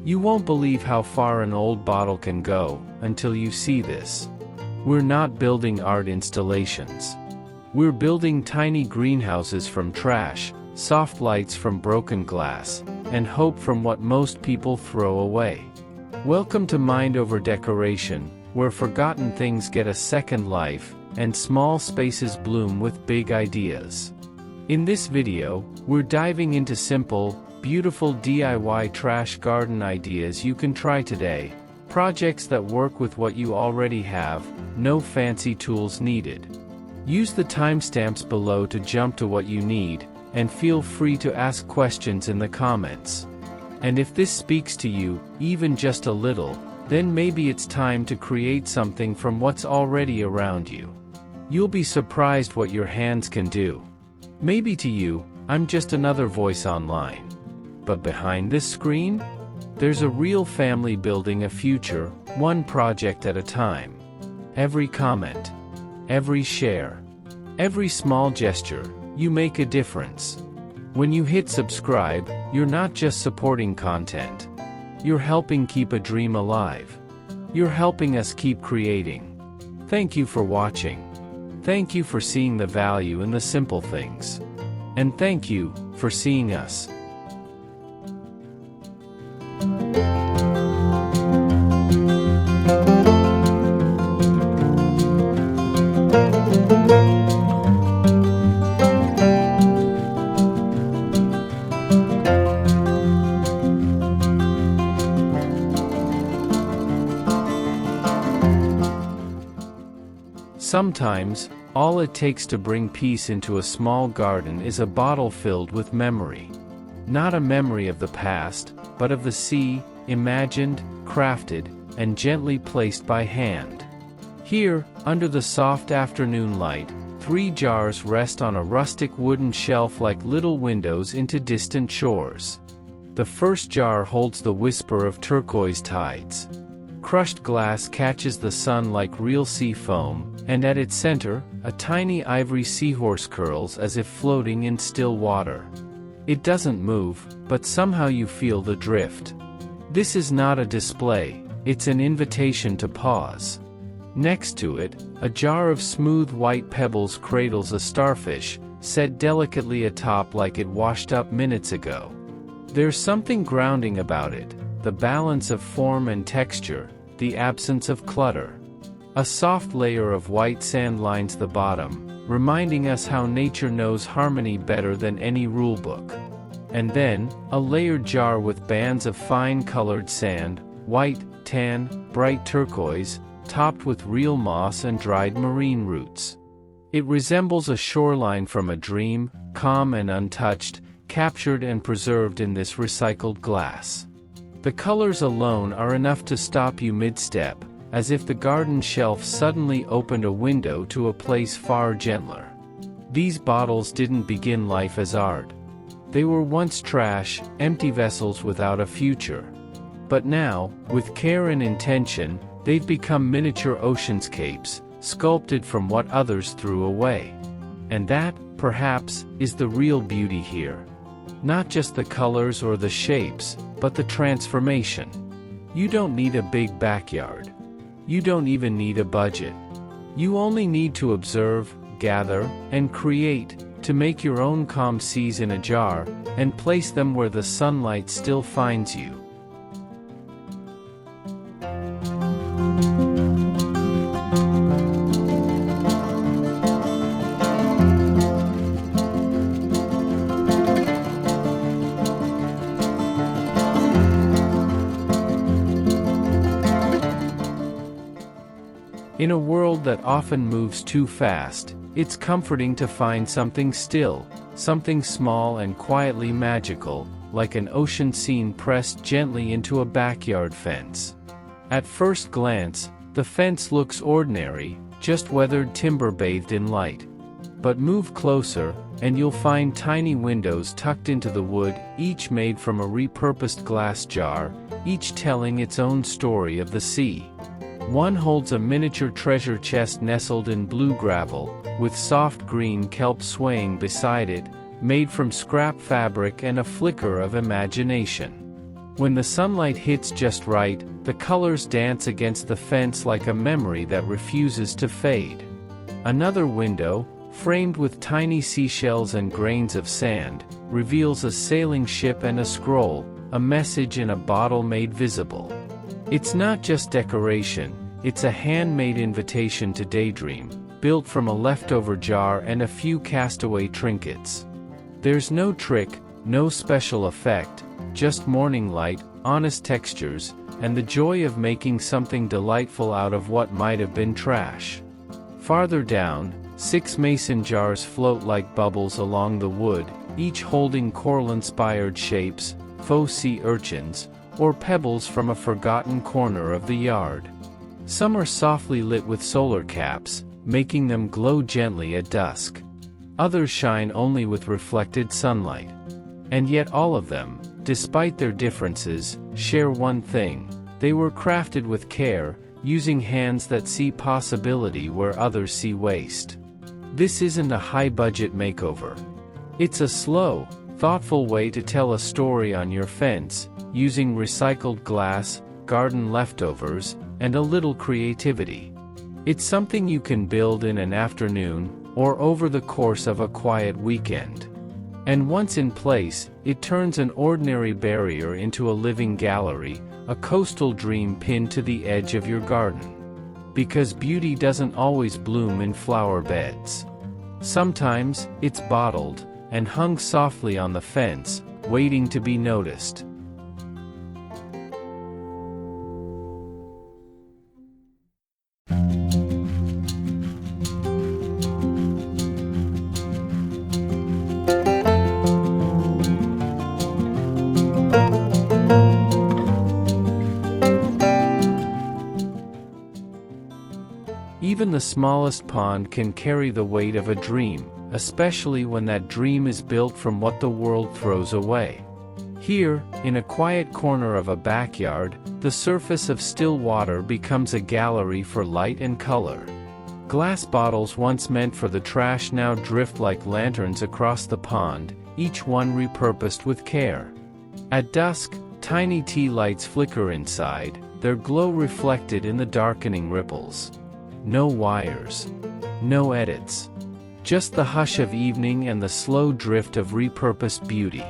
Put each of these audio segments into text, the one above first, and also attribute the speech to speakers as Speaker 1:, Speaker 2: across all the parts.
Speaker 1: You won't believe how far an old bottle can go until you see this. We're not building art installations. We're building tiny greenhouses from trash, soft lights from broken glass, and hope from what most people throw away. Welcome to Mind Over Decoration, where forgotten things get a second life, and small spaces bloom with big ideas. In this video, we're diving into simple, beautiful DIY trash garden ideas you can try today, projects that work with what you already have, no fancy tools needed. Use the timestamps below to jump to what you need, and feel free to ask questions in the comments. And if this speaks to you, even just a little, then maybe it's time to create something from what's already around you. You'll be surprised what your hands can do. Maybe to you, I'm just another voice online. But behind this screen, there's a real family building a future, one project at a time. Every comment, every share, every small gesture, you make a difference. When you hit subscribe, you're not just supporting content. You're helping keep a dream alive. You're helping us keep creating. Thank you for watching. Thank you for seeing the value in the simple things. And thank you for seeing us. Sometimes, all it takes to bring peace into a small garden is a bottle filled with memory. Not a memory of the past, but of the sea, imagined, crafted, and gently placed by hand. Here, under the soft afternoon light, 3 jars rest on a rustic wooden shelf like little windows into distant shores. The first jar holds the whisper of turquoise tides. Crushed glass catches the sun like real sea foam, and at its center, a tiny ivory seahorse curls as if floating in still water. It doesn't move, but somehow you feel the drift. This is not a display, it's an invitation to pause. Next to it, a jar of smooth white pebbles cradles a starfish, set delicately atop like it washed up minutes ago. There's something grounding about it, the balance of form and texture, the absence of clutter. A soft layer of white sand lines the bottom, reminding us how nature knows harmony better than any rulebook. And then, a layered jar with bands of fine colored sand, white, tan, bright turquoise, topped with real moss and dried marine roots. It resembles a shoreline from a dream, calm and untouched, captured and preserved in this recycled glass. The colors alone are enough to stop you mid-step, as if the garden shelf suddenly opened a window to a place far gentler. These bottles didn't begin life as art. They were once trash, empty vessels without a future. But now, with care and intention, they've become miniature oceanscapes, sculpted from what others threw away. And that, perhaps, is the real beauty here. Not just the colors or the shapes, but the transformation. You don't need a big backyard. You don't even need a budget. You only need to observe, gather, and create, to make your own calm seas in a jar, and place them where the sunlight still finds you. In a world that often moves too fast, it's comforting to find something still, something small and quietly magical, like an ocean scene pressed gently into a backyard fence. At first glance, the fence looks ordinary, just weathered timber bathed in light. But move closer, and you'll find tiny windows tucked into the wood, each made from a repurposed glass jar, each telling its own story of the sea. One holds a miniature treasure chest nestled in blue gravel, with soft green kelp swaying beside it, made from scrap fabric and a flicker of imagination. When the sunlight hits just right, the colors dance against the fence like a memory that refuses to fade. Another window, framed with tiny seashells and grains of sand, reveals a sailing ship and a scroll, a message in a bottle made visible. It's not just decoration, it's a handmade invitation to daydream, built from a leftover jar and a few castaway trinkets. There's no trick, no special effect, just morning light, honest textures, and the joy of making something delightful out of what might have been trash. Farther down, 6 mason jars float like bubbles along the wood, each holding coral-inspired shapes, faux sea urchins, or pebbles from a forgotten corner of the yard. Some are softly lit with solar caps, making them glow gently at dusk. Others shine only with reflected sunlight. And yet all of them, despite their differences, share one thing: they were crafted with care, using hands that see possibility where others see waste. This isn't a high-budget makeover. It's a slow, thoughtful way to tell a story on your fence, using recycled glass, garden leftovers, and a little creativity. It's something you can build in an afternoon, or over the course of a quiet weekend. And once in place, it turns an ordinary barrier into a living gallery, a coastal dream pinned to the edge of your garden. Because beauty doesn't always bloom in flower beds. Sometimes, it's bottled, and hung softly on the fence, waiting to be noticed. Even the smallest pond can carry the weight of a dream, especially when that dream is built from what the world throws away. Here, in a quiet corner of a backyard, the surface of still water becomes a gallery for light and color. Glass bottles once meant for the trash now drift like lanterns across the pond, each one repurposed with care. At dusk, tiny tea lights flicker inside, their glow reflected in the darkening ripples. No wires. No edits. Just the hush of evening and the slow drift of repurposed beauty.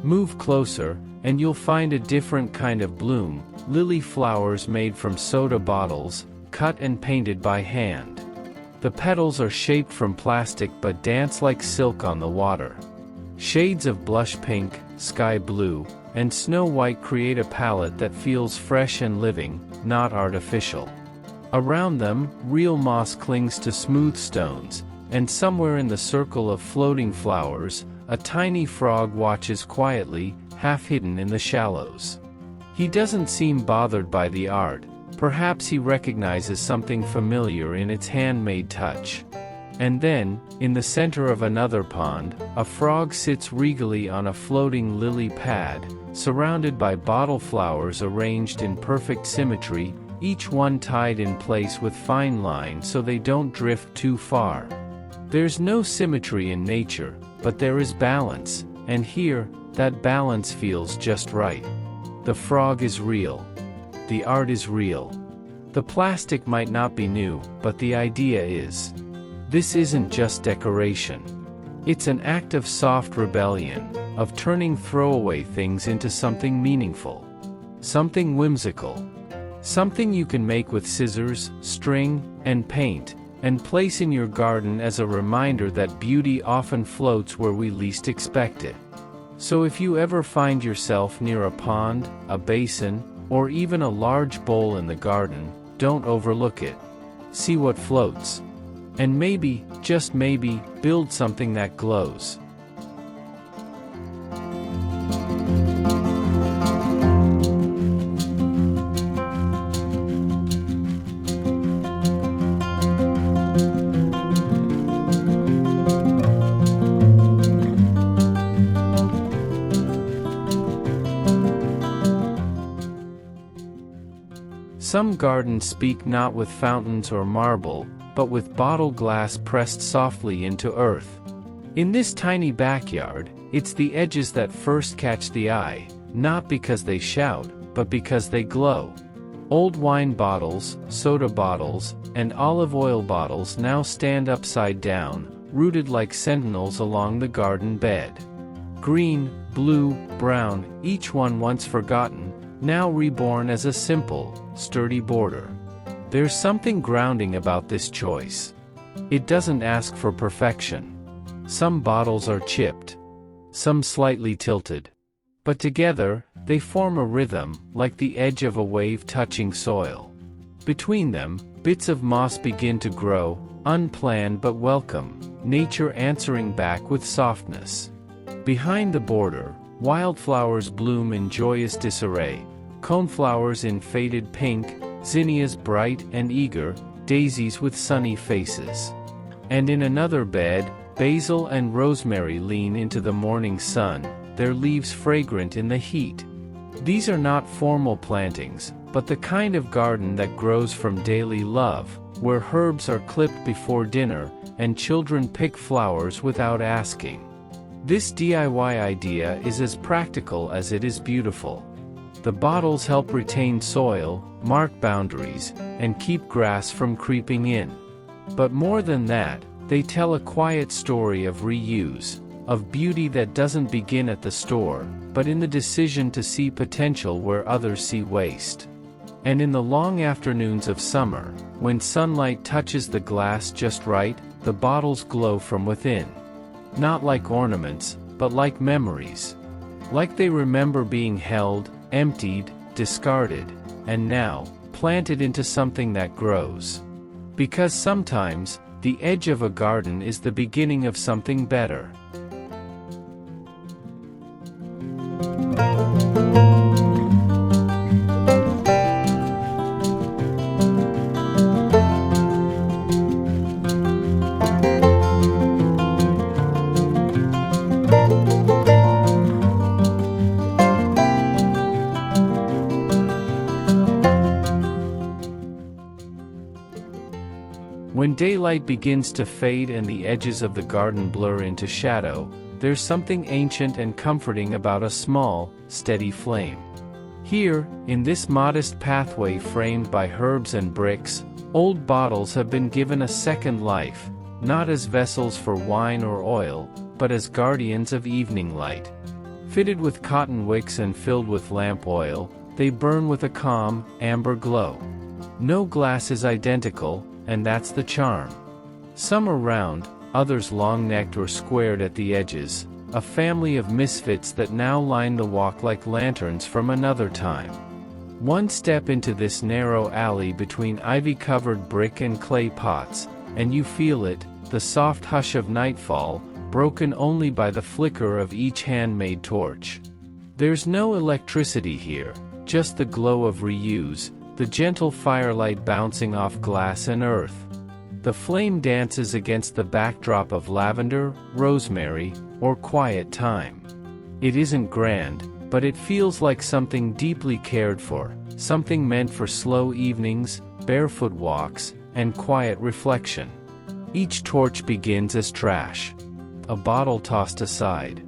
Speaker 1: Move closer, and you'll find a different kind of bloom, lily flowers made from soda bottles, cut and painted by hand. The petals are shaped from plastic but dance like silk on the water. Shades of blush pink, sky blue, and snow white create a palette that feels fresh and living, not artificial. Around them, real moss clings to smooth stones, and somewhere in the circle of floating flowers, a tiny frog watches quietly, half hidden in the shallows. He doesn't seem bothered by the art, perhaps he recognizes something familiar in its handmade touch. And then, in the center of another pond, a frog sits regally on a floating lily pad, surrounded by bottle flowers arranged in perfect symmetry, each one tied in place with fine line so they don't drift too far. There's no symmetry in nature, but there is balance, and here, that balance feels just right. The frog is real. The art is real. The plastic might not be new, but the idea is. This isn't just decoration. It's an act of soft rebellion, of turning throwaway things into something meaningful. Something whimsical. Something you can make with scissors, string, and paint, and place in your garden as a reminder that beauty often floats where we least expect it. So if you ever find yourself near a pond, a basin, or even a large bowl in the garden, don't overlook it. See what floats. And maybe, just maybe, build something that glows. Some gardens speak not with fountains or marble, but with bottled glass pressed softly into earth. In this tiny backyard, it's the edges that first catch the eye, not because they shout, but because they glow. Old wine bottles, soda bottles, and olive oil bottles now stand upside down, rooted like sentinels along the garden bed. Green, blue, brown, each one once forgotten, now reborn as a simple, sturdy border. There's something grounding about this choice. It doesn't ask for perfection. Some bottles are chipped, some slightly tilted. But together, they form a rhythm, like the edge of a wave touching soil. Between them, bits of moss begin to grow, unplanned but welcome, nature answering back with softness. Behind the border, wildflowers bloom in joyous disarray, coneflowers in faded pink, zinnias bright and eager, daisies with sunny faces. And in another bed, basil and rosemary lean into the morning sun, their leaves fragrant in the heat. These are not formal plantings, but the kind of garden that grows from daily love, where herbs are clipped before dinner, and children pick flowers without asking. This DIY idea is as practical as it is beautiful. The bottles help retain soil, mark boundaries, and keep grass from creeping in. But more than that, they tell a quiet story of reuse, of beauty that doesn't begin at the store, but in the decision to see potential where others see waste. And in the long afternoons of summer, when sunlight touches the glass just right, the bottles glow from within. Not like ornaments, but like memories. Like they remember being held, emptied, discarded, and now, planted into something that grows. Because sometimes, the edge of a garden is the beginning of something better. When daylight begins to fade and the edges of the garden blur into shadow, there's something ancient and comforting about a small, steady flame. Here, in this modest pathway framed by herbs and bricks, old bottles have been given a second life, not as vessels for wine or oil, but as guardians of evening light. Fitted with cotton wicks and filled with lamp oil, they burn with a calm, amber glow. No glass is identical, and that's the charm. Some are round, others long-necked or squared at the edges, a family of misfits that now line the walk like lanterns from another time. One step into this narrow alley between ivy-covered brick and clay pots, and you feel it, the soft hush of nightfall, broken only by the flicker of each handmade torch. There's no electricity here, just the glow of reuse, the gentle firelight bouncing off glass and earth. The flame dances against the backdrop of lavender, rosemary, or quiet time. It isn't grand, but it feels like something deeply cared for, something meant for slow evenings, barefoot walks, and quiet reflection. Each torch begins as trash. A bottle tossed aside.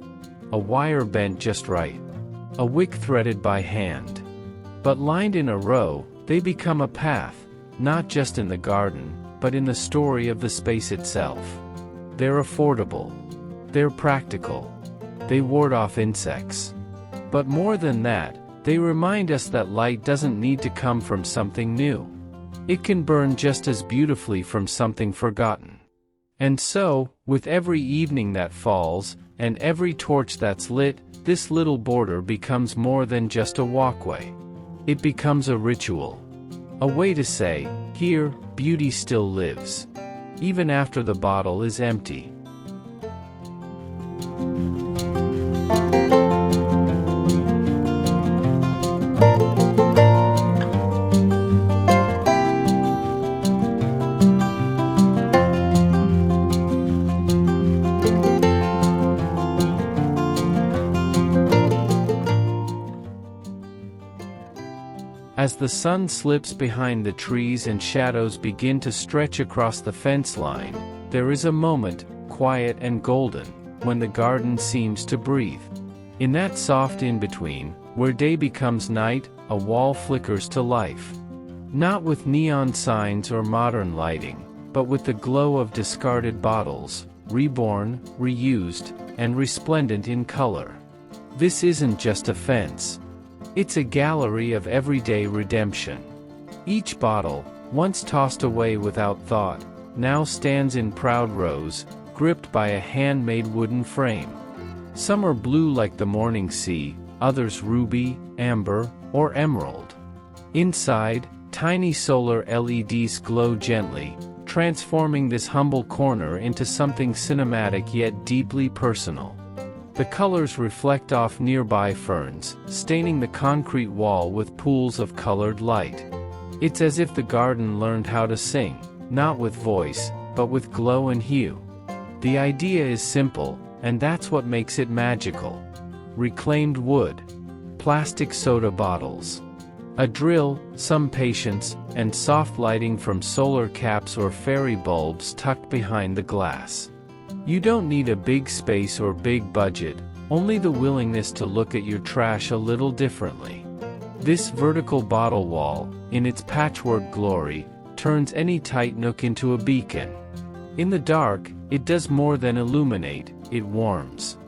Speaker 1: A wire bent just right. A wick threaded by hand. But lined in a row, they become a path, not just in the garden, but in the story of the space itself. They're affordable. They're practical. They ward off insects. But more than that, they remind us that light doesn't need to come from something new. It can burn just as beautifully from something forgotten. And so, with every evening that falls, and every torch that's lit, this little border becomes more than just a walkway. It becomes a ritual. A way to say, here, beauty still lives. Even after the bottle is empty. As the sun slips behind the trees and shadows begin to stretch across the fence line, there is a moment, quiet and golden, when the garden seems to breathe. In that soft in-between, Where day becomes night, a wall flickers to life. Not with neon signs or modern lighting, but with the glow of discarded bottles, reborn, reused, and resplendent in color. This isn't just a fence. It's a gallery of everyday redemption. Each bottle, once tossed away without thought, now stands in proud rows, gripped by a handmade wooden frame. Some are blue like the morning sea, others ruby, amber, or emerald. Inside, tiny solar LEDs glow gently, transforming this humble corner into something cinematic yet deeply personal. The colors reflect off nearby ferns, staining the concrete wall with pools of colored light. It's as if the garden learned how to sing, not with voice, but with glow and hue. The idea is simple, and that's what makes it magical. Reclaimed wood, plastic soda bottles, a drill, some patience, and soft lighting from solar caps or fairy bulbs tucked behind the glass. You don't need a big space or big budget, only the willingness to look at your trash a little differently. This vertical bottle wall, in its patchwork glory, turns any tight nook into a beacon. In the dark, it does more than illuminate, it warms.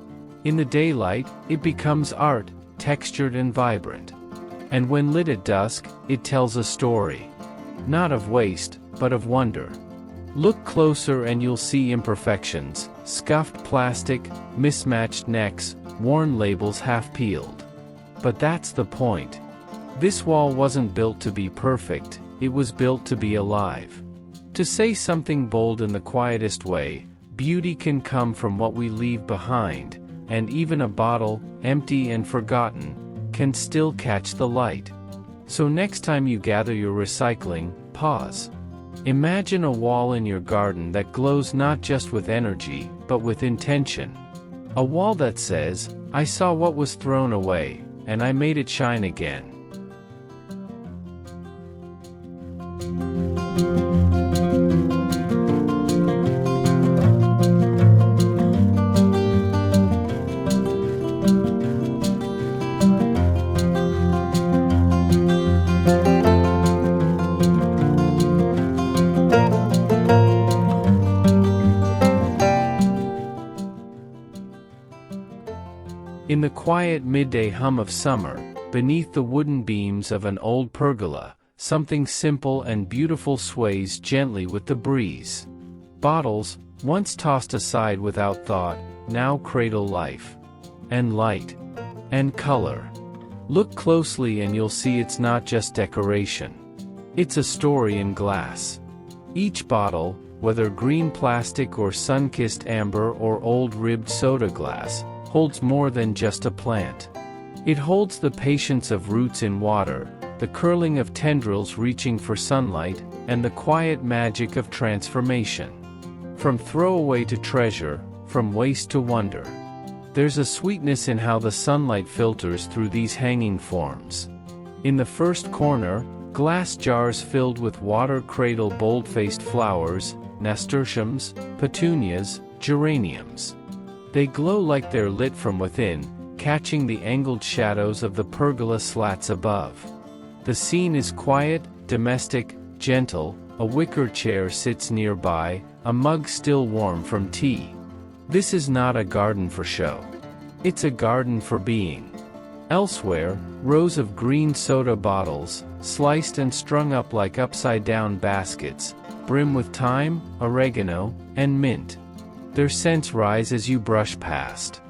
Speaker 1: In the daylight, it becomes art, textured and vibrant. And when lit at dusk, it tells a story. Not of waste, but of wonder. Look closer and you'll see imperfections, scuffed plastic, mismatched necks, worn labels half peeled. But that's the point. This wall wasn't built to be perfect, it was built to be alive. To say something bold in the quietest way, beauty can come from what we leave behind, and even a bottle, empty and forgotten, can still catch the light. So next time you gather your recycling, pause. Imagine a wall in your garden that glows not just with energy, but with intention. A wall that says, I saw what was thrown away, and I made it shine again. In the quiet midday hum of summer, beneath the wooden beams of an old pergola, something simple and beautiful sways gently with the breeze. Bottles, once tossed aside without thought, now cradle life. And light. And color. Look closely and you'll see it's not just decoration. It's a story in glass. Each bottle, whether green plastic or sun-kissed amber or old ribbed soda glass, holds more than just a plant. It holds the patience of roots in water, the curling of tendrils reaching for sunlight, and the quiet magic of transformation. From throwaway to treasure, from waste to wonder. There's a sweetness in how the sunlight filters through these hanging forms. In the first corner, glass jars filled with water cradle bold-faced flowers, nasturtiums, petunias, geraniums. They glow like they're lit from within, catching the angled shadows of the pergola slats above. The scene is quiet, domestic, gentle, a wicker chair sits nearby, a mug still warm from tea. This is not a garden for show. It's a garden for being. Elsewhere, rows of green soda bottles, sliced and strung up like upside-down baskets, brim with thyme, oregano, and mint. Their scents rise as you brush past.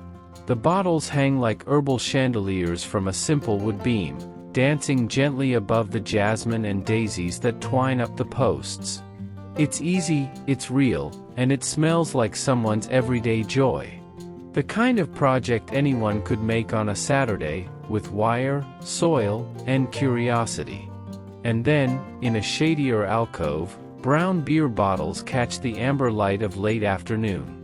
Speaker 1: The bottles hang like herbal chandeliers from a simple wood beam, dancing gently above the jasmine and daisies that twine up the posts. It's easy, it's real, and it smells like someone's everyday joy. The kind of project anyone could make on a Saturday, with wire, soil, and curiosity. And then, in a shadier alcove, brown beer bottles catch the amber light of late afternoon.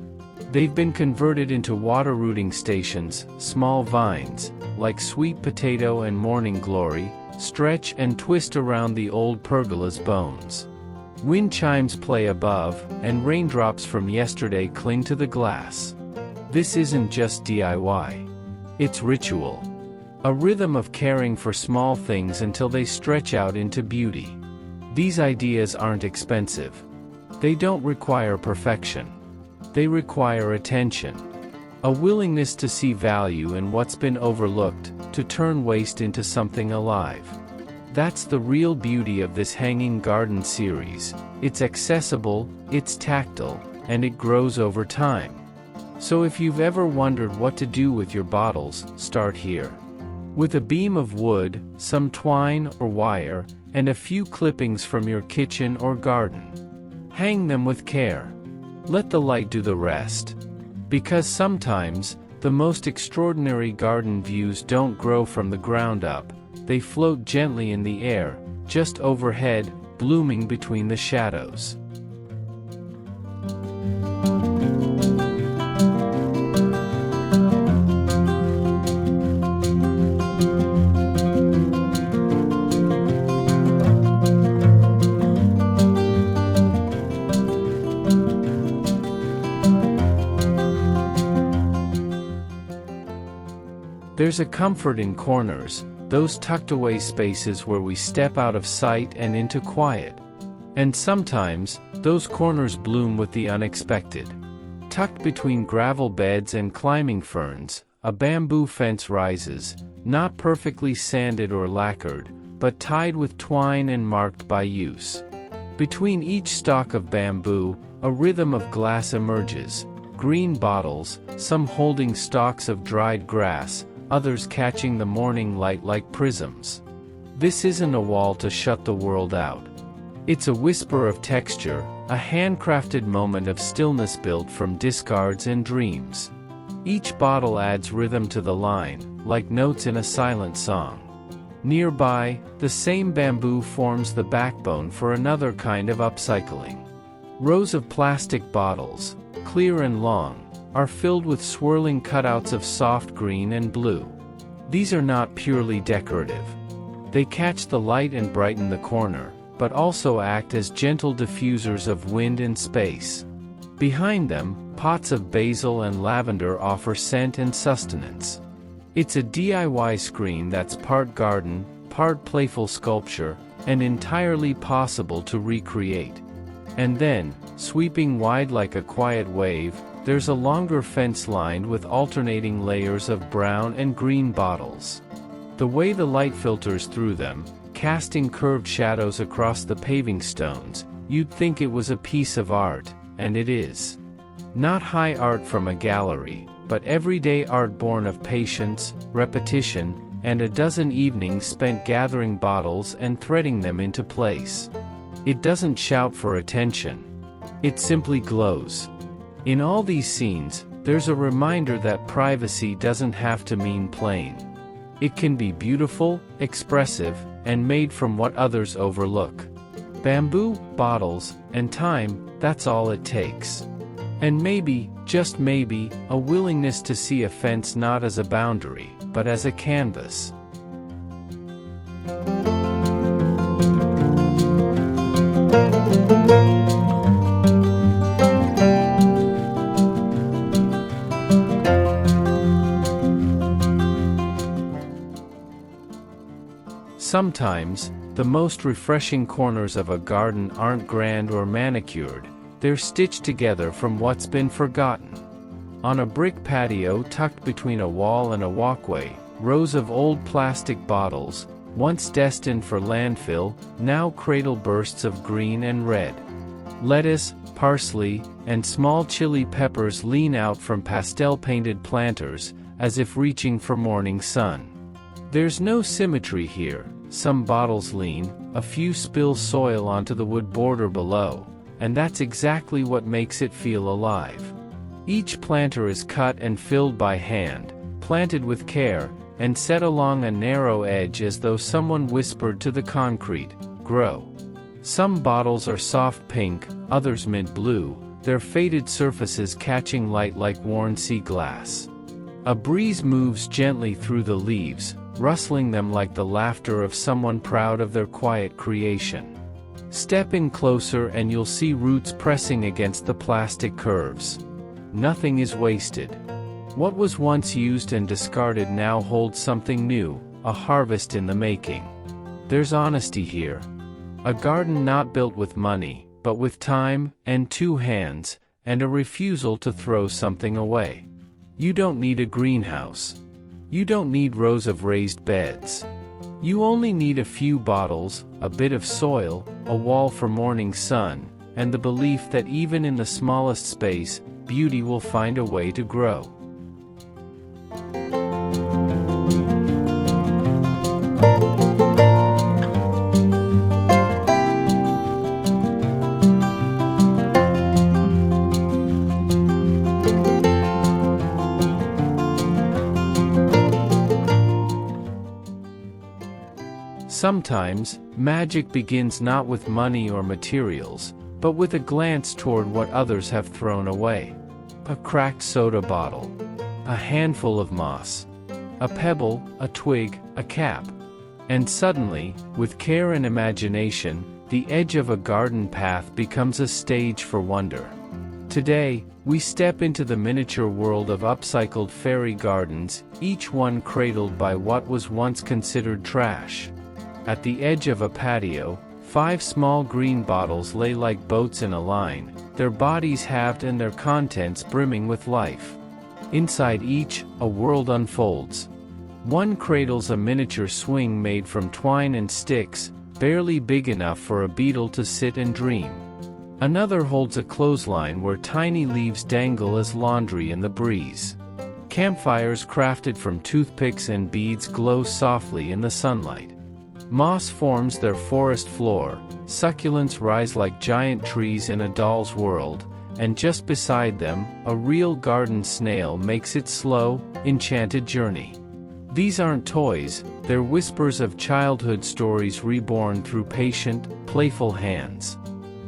Speaker 1: They've been converted into water rooting stations, small vines, like sweet potato and morning glory, stretch and twist around the old pergola's bones. Wind chimes play above, and raindrops from yesterday cling to the glass. This isn't just DIY. It's ritual. A rhythm of caring for small things until they stretch out into beauty. These ideas aren't expensive. They don't require perfection. They require attention. A willingness to see value in what's been overlooked, to turn waste into something alive. That's the real beauty of this hanging garden series. It's accessible, it's tactile, and it grows over time. So if you've ever wondered what to do with your bottles, start here. With a beam of wood, some twine or wire, and a few clippings from your kitchen or garden. Hang them with care. Let the light do the rest. Because sometimes, the most extraordinary garden views don't grow from the ground up, they float gently in the air, just overhead, blooming between the shadows. There's a comfort in corners, those tucked-away spaces where we step out of sight and into quiet. And sometimes, those corners bloom with the unexpected. Tucked between gravel beds and climbing ferns, a bamboo fence rises, not perfectly sanded or lacquered, but tied with twine and marked by use. Between each stalk of bamboo, a rhythm of glass emerges, green bottles, some holding stalks of dried grass, others catching the morning light like prisms. This isn't a wall to shut the world out. It's a whisper of texture, a handcrafted moment of stillness built from discards and dreams. Each bottle adds rhythm to the line, like notes in a silent song. Nearby, the same bamboo forms the backbone for another kind of upcycling. Rows of plastic bottles, clear and long, are filled with swirling cutouts of soft green and blue. These are not purely decorative. They catch the light and brighten the corner, but also act as gentle diffusers of wind and space. Behind them, pots of basil and lavender offer scent and sustenance. It's a DIY screen that's part garden, part playful sculpture, and entirely possible to recreate. And then, sweeping wide like a quiet wave, there's a longer fence lined with alternating layers of brown and green bottles. The way the light filters through them, casting curved shadows across the paving stones, you'd think it was a piece of art, and it is. Not high art from a gallery, but everyday art born of patience, repetition, and a dozen evenings spent gathering bottles and threading them into place. It doesn't shout for attention. It simply glows. In all these scenes, there's a reminder that privacy doesn't have to mean plain. It can be beautiful, expressive, and made from what others overlook. Bamboo, bottles, and time, that's all it takes. And maybe, just maybe, a willingness to see a fence not as a boundary, but as a canvas. Sometimes, the most refreshing corners of a garden aren't grand or manicured, they're stitched together from what's been forgotten. On a brick patio tucked between a wall and a walkway, rows of old plastic bottles, once destined for landfill, now cradle bursts of green and red. Lettuce, parsley, and small chili peppers lean out from pastel-painted planters, as if reaching for morning sun. There's no symmetry here. Some bottles lean, a few spill soil onto the wood border below, and that's exactly what makes it feel alive. Each planter is cut and filled by hand, planted with care, and set along a narrow edge as though someone whispered to the concrete, "Grow." Some bottles are soft pink, others mint blue, their faded surfaces catching light like worn sea glass. A breeze moves gently through the leaves, rustling them like the laughter of someone proud of their quiet creation. Step in closer and you'll see roots pressing against the plastic curves. Nothing is wasted. What was once used and discarded now holds something new, a harvest in the making. There's honesty here. A garden not built with money, but with time, and 2 hands, and a refusal to throw something away. You don't need a greenhouse. You don't need rows of raised beds. You only need a few bottles, a bit of soil, a wall for morning sun, and the belief that even in the smallest space, beauty will find a way to grow. Sometimes, magic begins not with money or materials, but with a glance toward what others have thrown away. A cracked soda bottle. A handful of moss. A pebble, a twig, a cap. And suddenly, with care and imagination, the edge of a garden path becomes a stage for wonder. Today, we step into the miniature world of upcycled fairy gardens, each one cradled by what was once considered trash. At the edge of a patio, 5 small green bottles lay like boats in a line, their bodies halved and their contents brimming with life. Inside each, a world unfolds. One cradles a miniature swing made from twine and sticks, barely big enough for a beetle to sit and dream. Another holds a clothesline where tiny leaves dangle as laundry in the breeze. Campfires crafted from toothpicks and beads glow softly in the sunlight. Moss forms their forest floor, succulents rise like giant trees in a doll's world, and just beside them, a real garden snail makes its slow, enchanted journey. These aren't toys, they're whispers of childhood stories reborn through patient, playful hands.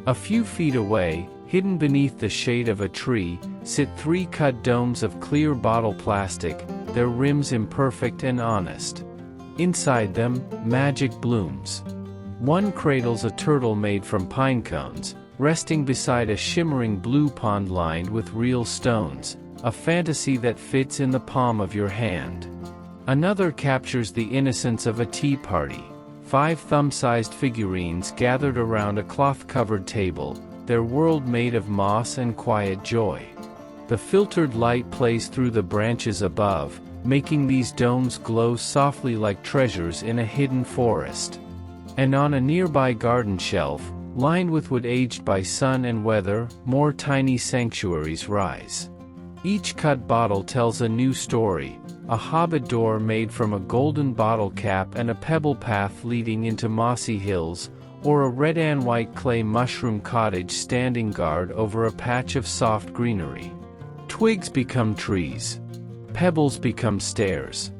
Speaker 1: A few feet away, hidden beneath the shade of a tree, sit 3 cut domes of clear bottle plastic, their rims imperfect and honest. Inside them, magic blooms. One cradles a turtle made from pine cones, resting beside a shimmering blue pond lined with real stones, a fantasy that fits in the palm of your hand. Another captures the innocence of a tea party. 5 thumb-sized figurines gathered around a cloth-covered table, their world made of moss and quiet joy. The filtered light plays through the branches above, making these domes glow softly like treasures in a hidden forest. And on a nearby garden shelf, lined with wood aged by sun and weather, more tiny sanctuaries rise. Each cut bottle tells a new story, a hobbit door made from a golden bottle cap and a pebble path leading into mossy hills, or a red and white clay mushroom cottage standing guard over a patch of soft greenery. Twigs become trees. Pebbles become stairs.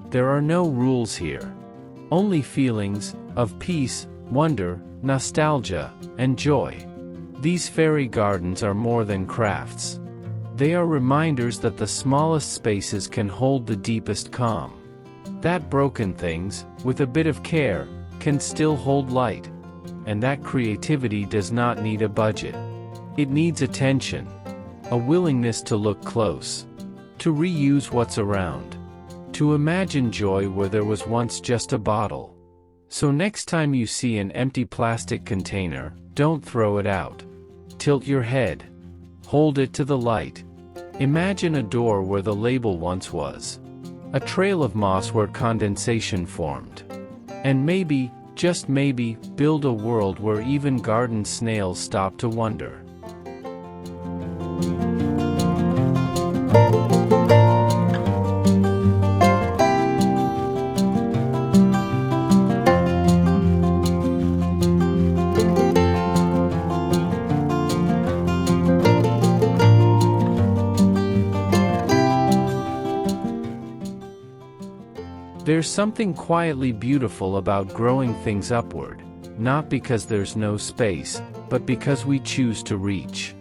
Speaker 1: There are no rules here. Only feelings, of peace, wonder, nostalgia, and joy. These fairy gardens are more than crafts. They are reminders that the smallest spaces can hold the deepest calm. That broken things, with a bit of care, can still hold light. And that creativity does not need a budget. It needs attention. A willingness to look close. To reuse what's around. To imagine joy where there was once just a bottle. So next time you see an empty plastic container, don't throw it out. Tilt your head. Hold it to the light. Imagine a door where the label once was. A trail of moss where condensation formed. And maybe, just maybe, build a world where even garden snails stop to wonder. There's something quietly beautiful about growing things upward, not because there's no space, but because we choose to reach.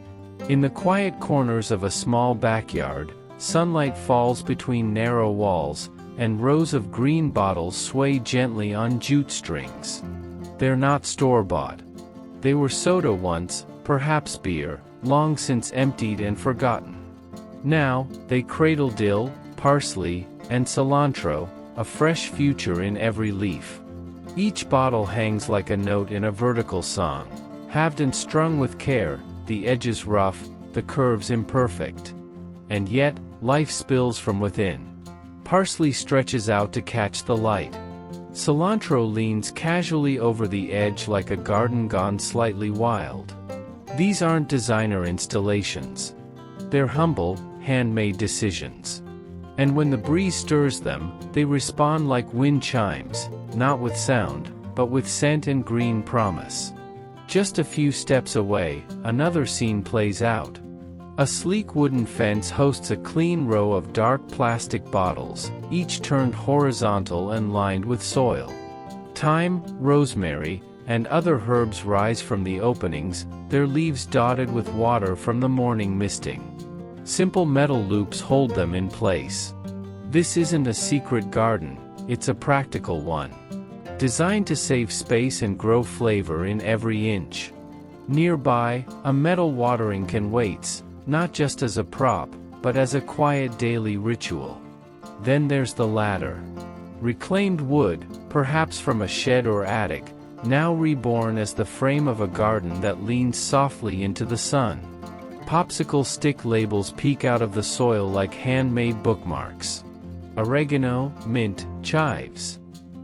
Speaker 1: In the quiet corners of a small backyard, sunlight falls between narrow walls, and rows of green bottles sway gently on jute strings. They're not store-bought. They were soda once, perhaps beer, long since emptied and forgotten. Now, they cradle dill, parsley, and cilantro, a fresh future in every leaf. Each bottle hangs like a note in a vertical song, halved and strung with care, the edges rough, the curves imperfect. And yet, life spills from within. Parsley stretches out to catch the light. Cilantro leans casually over the edge like a garden gone slightly wild. These aren't designer installations. They're humble, handmade decisions. And when the breeze stirs them, they respond like wind chimes, not with sound, but with scent and green promise. Just a few steps away, another scene plays out. A sleek wooden fence hosts a clean row of dark plastic bottles, each turned horizontal and lined with soil. Thyme, rosemary, and other herbs rise from the openings, their leaves dotted with water from the morning misting. Simple metal loops hold them in place. This isn't a secret garden, it's a practical one. Designed to save space and grow flavor in every inch. Nearby, a metal watering can waits, not just as a prop, but as a quiet daily ritual. Then there's the ladder. Reclaimed wood, perhaps from a shed or attic, now reborn as the frame of a garden that leans softly into the sun. Popsicle stick labels peek out of the soil like handmade bookmarks. Oregano, mint, chives.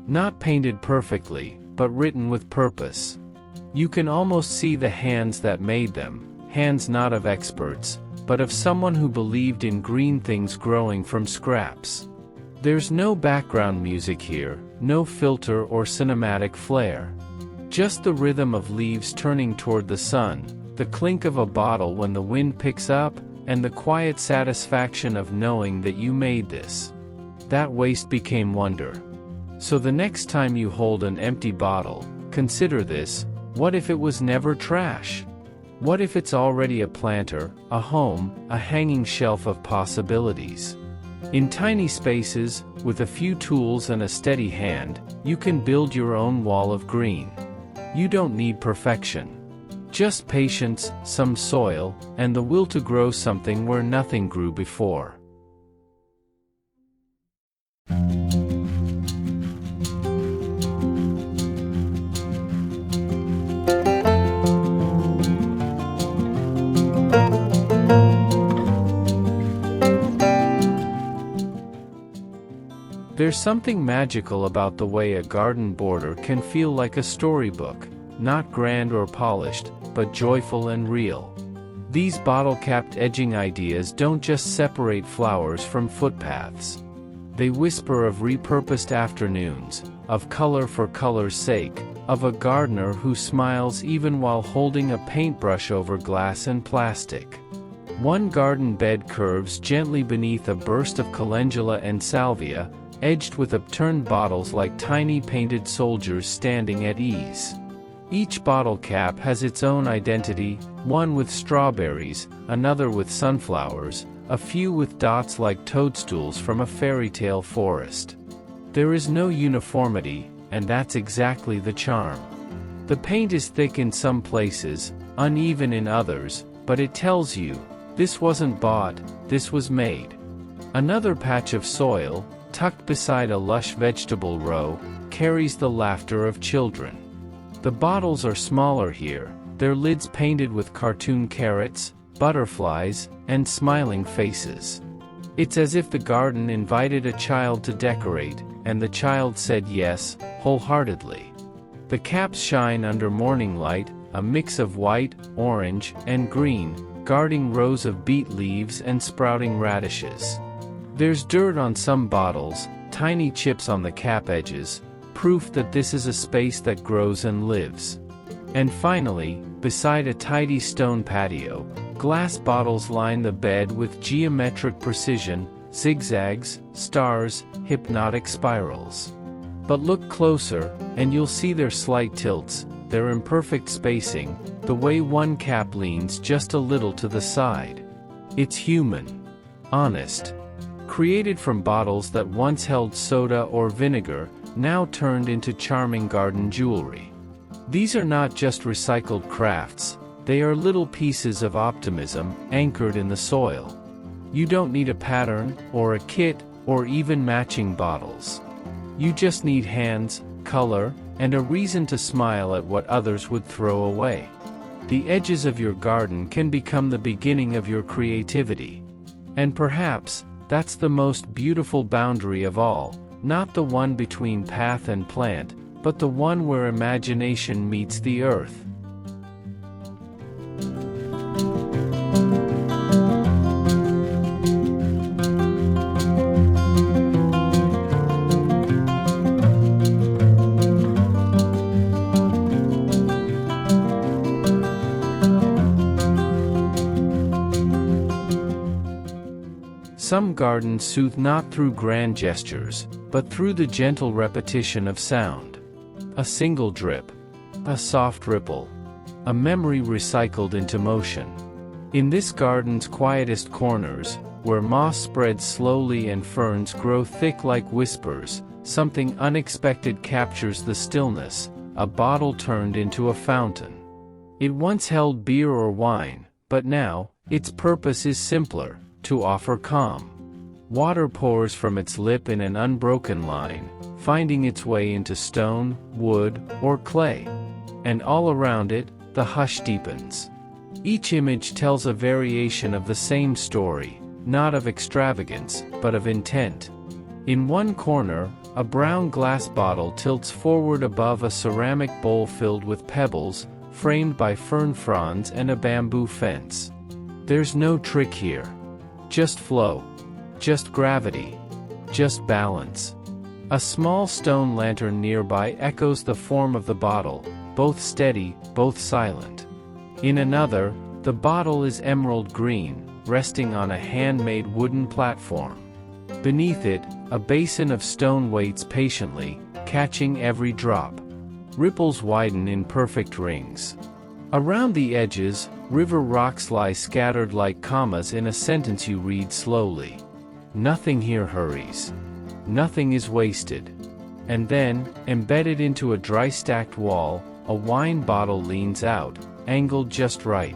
Speaker 1: Not painted perfectly, but written with purpose. You can almost see the hands that made them, hands not of experts, but of someone who believed in green things growing from scraps. There's no background music here, no filter or cinematic flair. Just the rhythm of leaves turning toward the sun, the clink of a bottle when the wind picks up, and the quiet satisfaction of knowing that you made this. That waste became wonder. So the next time you hold an empty bottle, consider this: what if it was never trash? What if it's already a planter, a home, a hanging shelf of possibilities? In tiny spaces, with a few tools and a steady hand, you can build your own wall of green. You don't need perfection. Just patience, some soil, and the will to grow something where nothing grew before. There's something magical about the way a garden border can feel like a storybook, not grand or polished, but joyful and real. These bottle-capped edging ideas don't just separate flowers from footpaths. They whisper of repurposed afternoons, of color for color's sake, of a gardener who smiles even while holding a paintbrush over glass and plastic. One garden bed curves gently beneath a burst of calendula and salvia, edged with upturned bottles like tiny painted soldiers standing at ease. Each bottle cap has its own identity, one with strawberries, another with sunflowers, a few with dots like toadstools from a fairy tale forest. There is no uniformity, and that's exactly the charm. The paint is thick in some places, uneven in others, but it tells you, this wasn't bought, this was made. Another patch of soil, tucked beside a lush vegetable row, carries the laughter of children. The bottles are smaller here, their lids painted with cartoon carrots, butterflies, and smiling faces. It's as if the garden invited a child to decorate, and the child said yes, wholeheartedly. The caps shine under morning light, a mix of white, orange, and green, guarding rows of beet leaves and sprouting radishes. There's dirt on some bottles, tiny chips on the cap edges, proof that this is a space that grows and lives. And finally, beside a tidy stone patio, glass bottles line the bed with geometric precision, zigzags, stars, hypnotic spirals. But look closer, and you'll see their slight tilts, their imperfect spacing, the way one cap leans just a little to the side. It's human. Honest. Created from bottles that once held soda or vinegar, now turned into charming garden jewelry. These are not just recycled crafts, they are little pieces of optimism, anchored in the soil. You don't need a pattern, or a kit, or even matching bottles. You just need hands, color, and a reason to smile at what others would throw away. The edges of your garden can become the beginning of your creativity. And perhaps, that's the most beautiful boundary of all, not the one between path and plant, but the one where imagination meets the earth. Some gardens soothe not through grand gestures, but through the gentle repetition of sound. A single drip, a soft ripple, a memory recycled into motion. In this garden's quietest corners, where moss spreads slowly and ferns grow thick like whispers, something unexpected captures the stillness, a bottle turned into a fountain. It once held beer or wine, but now, its purpose is simpler: to offer calm. Water pours from its lip in an unbroken line, finding its way into stone, wood, or clay. And all around it, the hush deepens. Each image tells a variation of the same story, not of extravagance, but of intent. In one corner, a brown glass bottle tilts forward above a ceramic bowl filled with pebbles, framed by fern fronds and a bamboo fence. There's no trick here. Just flow. Just gravity. Just balance. A small stone lantern nearby echoes the form of the bottle, both steady, both silent. In another, the bottle is emerald green, resting on a handmade wooden platform. Beneath it, a basin of stone waits patiently, catching every drop. Ripples widen in perfect rings. Around the edges, river rocks lie scattered like commas in a sentence you read slowly. Nothing here hurries. Nothing is wasted. And then, embedded into a dry stacked wall, a wine bottle leans out, angled just right.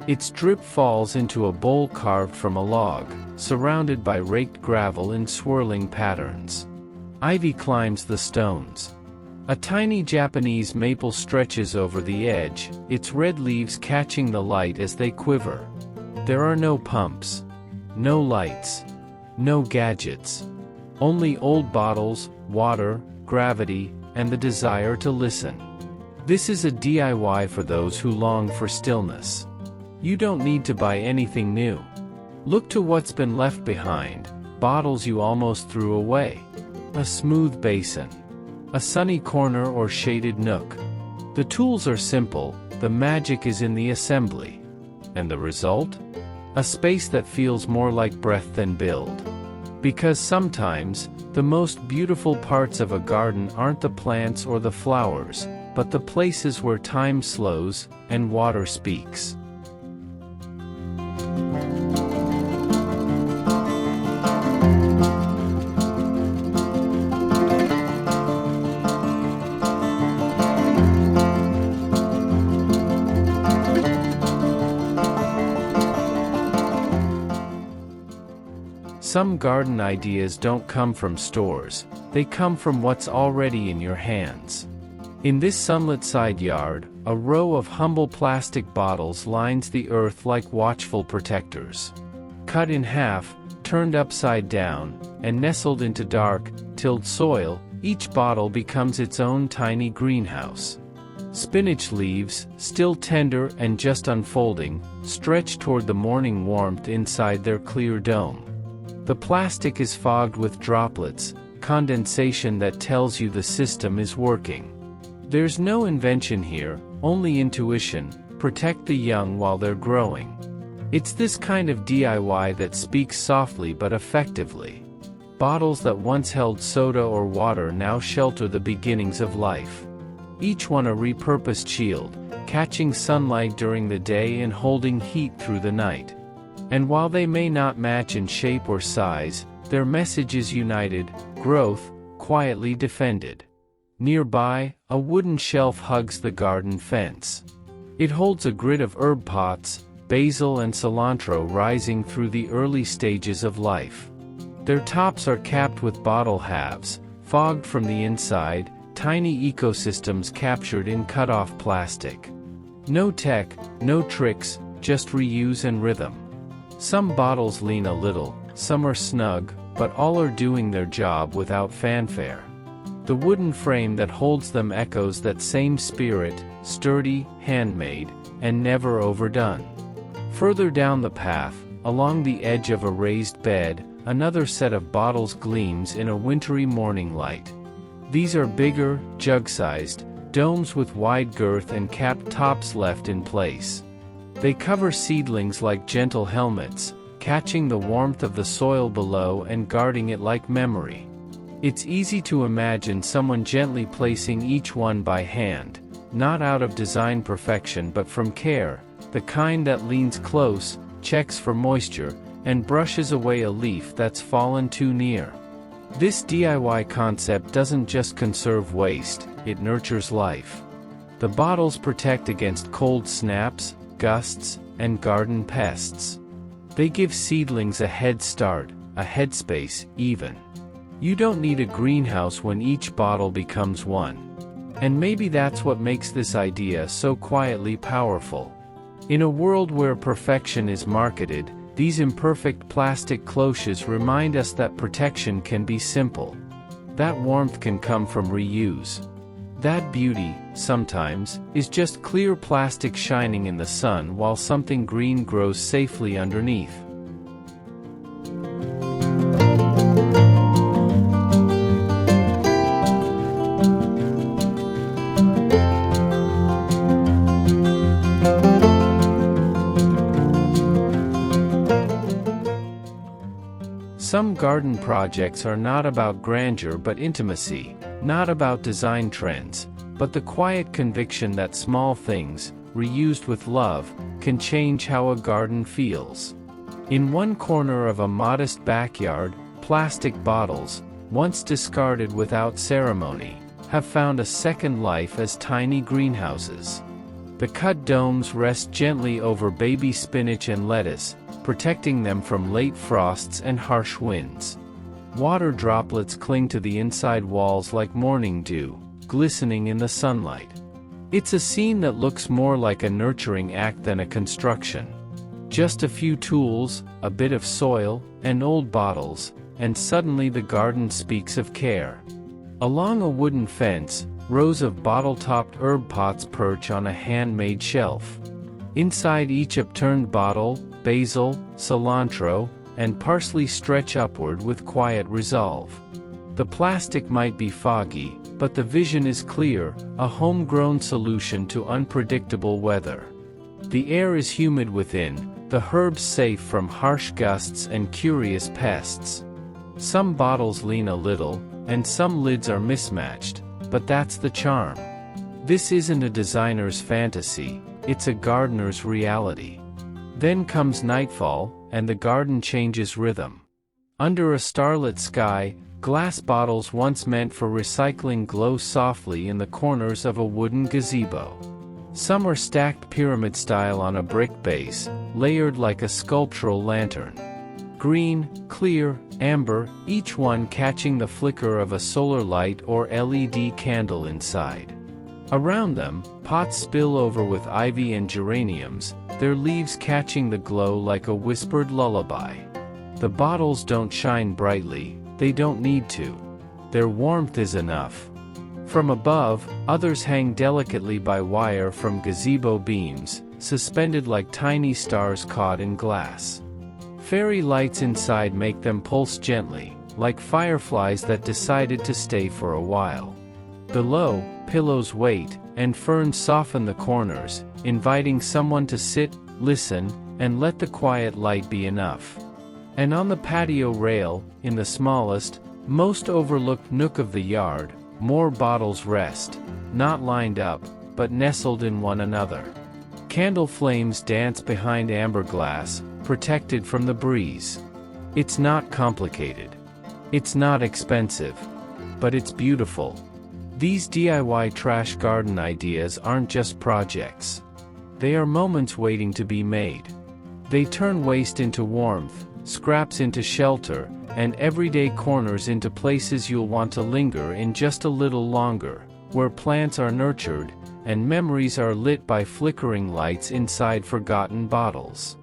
Speaker 1: Its drip falls into a bowl carved from a log, surrounded by raked gravel in swirling patterns. Ivy climbs the stones. A tiny Japanese maple stretches over the edge, its red leaves catching the light as they quiver. There are no pumps. No lights. No gadgets. Only old bottles, water, gravity, and the desire to listen. This is a DIY for those who long for stillness. You don't need to buy anything new. Look to what's been left behind, bottles you almost threw away. A smooth basin. A sunny corner or shaded nook. The tools are simple, the magic is in the assembly. And the result? A space that feels more like breath than build. Because sometimes, the most beautiful parts of a garden aren't the plants or the flowers, but the places where time slows, and water speaks. Some garden ideas don't come from stores, they come from what's already in your hands. In this sunlit side yard, a row of humble plastic bottles lines the earth like watchful protectors. Cut in half, turned upside down, and nestled into dark, tilled soil, each bottle becomes its own tiny greenhouse. Spinach leaves, still tender and just unfolding, stretch toward the morning warmth inside their clear dome. The plastic is fogged with droplets, condensation that tells you the system is working. There's no invention here, only intuition. Protect the young while they're growing. It's this kind of DIY that speaks softly but effectively. Bottles that once held soda or water now shelter the beginnings of life. Each one a repurposed shield, catching sunlight during the day and holding heat through the night. And while they may not match in shape or size, their message is united: growth, quietly defended. Nearby, a wooden shelf hugs the garden fence. It holds a grid of herb pots, basil and cilantro rising through the early stages of life. Their tops are capped with bottle halves, fogged from the inside, tiny ecosystems captured in cut-off plastic. No tech, no tricks, just reuse and rhythm. Some bottles lean a little, some are snug, but all are doing their job without fanfare. The wooden frame that holds them echoes that same spirit, sturdy, handmade, and never overdone. Further down the path, along the edge of a raised bed, another set of bottles gleams in a wintry morning light. These are bigger, jug-sized, domes with wide girth and capped tops left in place. They cover seedlings like gentle helmets, catching the warmth of the soil below and guarding it like memory. It's easy to imagine someone gently placing each one by hand, not out of design perfection but from care, the kind that leans close, checks for moisture, and brushes away a leaf that's fallen too near. This DIY concept doesn't just conserve waste, it nurtures life. The bottles protect against cold snaps, gusts, and garden pests. They give seedlings a head start, a headspace, even. You don't need a greenhouse when each bottle becomes one. And maybe that's what makes this idea so quietly powerful. In a world where perfection is marketed, these imperfect plastic cloches remind us that protection can be simple. That warmth can come from reuse. That beauty, sometimes, is just clear plastic shining in the sun while something green grows safely underneath. Some garden projects are not about grandeur but intimacy, not about design trends, but the quiet conviction that small things, reused with love, can change how a garden feels. In one corner of a modest backyard, plastic bottles, once discarded without ceremony, have found a second life as tiny greenhouses. The cut domes rest gently over baby spinach and lettuce, protecting them from late frosts and harsh winds. Water droplets cling to the inside walls like morning dew, glistening in the sunlight. It's a scene that looks more like a nurturing act than a construction. Just a few tools, a bit of soil, and old bottles, and suddenly the garden speaks of care. Along a wooden fence, rows of bottle-topped herb pots perch on a handmade shelf. Inside each upturned bottle, basil, cilantro, and parsley stretch upward with quiet resolve. The plastic might be foggy, but the vision is clear, a homegrown solution to unpredictable weather. The air is humid within, the herbs safe from harsh gusts and curious pests. Some bottles lean a little, and some lids are mismatched, but that's the charm. This isn't a designer's fantasy, it's a gardener's reality. Then comes nightfall, and the garden changes rhythm. Under a starlit sky, glass bottles once meant for recycling glow softly in the corners of a wooden gazebo. Some are stacked pyramid-style on a brick base, layered like a sculptural lantern. Green, clear, amber, each one catching the flicker of a solar light or LED candle inside. Around them, pots spill over with ivy and geraniums, their leaves catching the glow like a whispered lullaby. The bottles don't shine brightly, they don't need to. Their warmth is enough. From above, others hang delicately by wire from gazebo beams, suspended like tiny stars caught in glass. Fairy lights inside make them pulse gently, like fireflies that decided to stay for a while. Below, pillows wait, and ferns soften the corners, inviting someone to sit, listen, and let the quiet light be enough. And on the patio rail, in the smallest, most overlooked nook of the yard, more bottles rest, not lined up, but nestled in one another. Candle flames dance behind amber glass, protected from the breeze. It's not complicated. It's not expensive. But it's beautiful. These DIY trash garden ideas aren't just projects. They are moments waiting to be made. They turn waste into warmth, scraps into shelter, and everyday corners into places you'll want to linger in just a little longer, where plants are nurtured, and memories are lit by flickering lights inside forgotten bottles.